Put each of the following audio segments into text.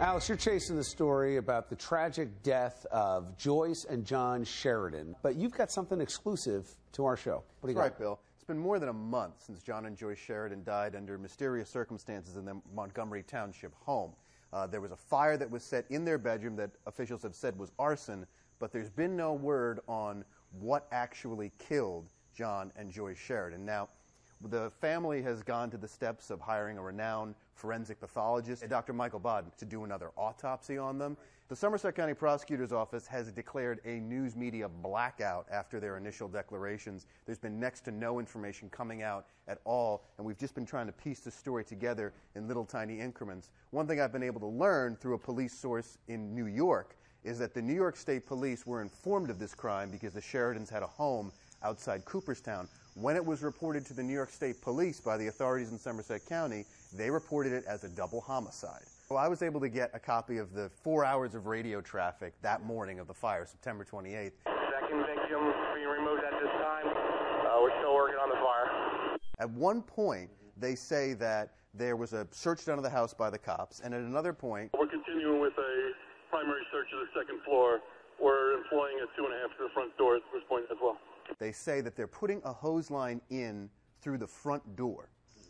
Alex, you're chasing the story about the tragic death of Joyce and John Sheridan, but you've got something exclusive to our show. What do you got? That's right, Bill. It's been more than a month since John and Joyce Sheridan died under mysterious circumstances in their Montgomery Township home. There was a fire that was set in their bedroom that officials have said was arson, but there's been no word on what actually killed John and Joyce Sheridan. Now, the family has gone to the steps of hiring a renowned forensic pathologist, Dr. Michael Bodden, to do another autopsy on them. The Somerset County Prosecutors Office has declared a news media blackout after their initial declarations. There's been next to no information coming out at all, and we've just been trying to piece the story together in little tiny increments. One thing I've been able to learn through a police source in New York is that the New York State Police were informed of this crime because the Sheridans had a home outside Cooperstown. When it was reported to the New York State Police by the authorities in Somerset County, they reported it as a double homicide. So I was able to get a copy of the 4 hours of radio traffic that morning of the fire, September 28th. Second victim being removed at this time. We're still working on the fire. At one point, they say that there was a search done of the house by the cops, and at another point... We're continuing with a primary search of the second floor. We're employing a 2.5 to the front door at this point as well. They say that they're putting a hose line in through the front door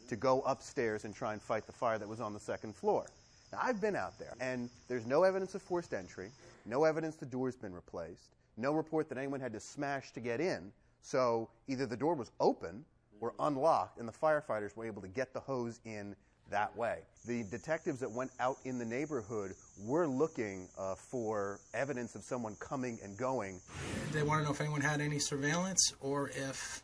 to go upstairs and try and fight the fire that was on the second floor. Now, I've been out there, and there's no evidence of forced entry, no evidence the door's been replaced, no report that anyone had to smash to get in, so either the door was open or unlocked, and the firefighters were able to get the hose in that way. The detectives that went out in the neighborhood were looking for evidence of someone coming and going. They want to know if anyone had any surveillance or if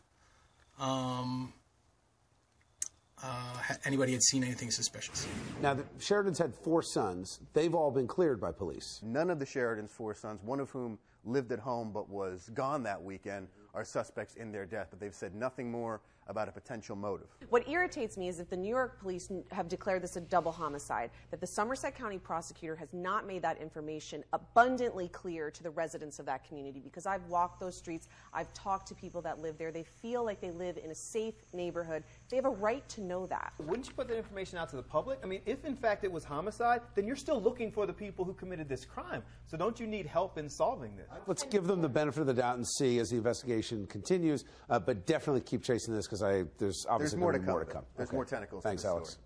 anybody had seen anything suspicious. Now, the Sheridans had 4 sons. They've all been cleared by police. None of the Sheridans' 4 sons, one of whom lived at home but was gone that weekend, are suspects in their death, but they've said nothing more about a potential motive. What irritates me is that the New York police have declared this a double homicide, that the Somerset County prosecutor has not made that information abundantly clear to the residents of that community, because I've walked those streets, I've talked to people that live there, they feel like they live in a safe neighborhood. They have a right to know that. Wouldn't you put that information out to the public? I mean, if in fact it was homicide, then you're still looking for the people who committed this crime. So don't you need help in solving this? Let's give them the benefit of the doubt and see as the investigation continues, but definitely keep chasing this because there's obviously more to more to come. come. There's more tentacles. Thanks, to the Alex. story.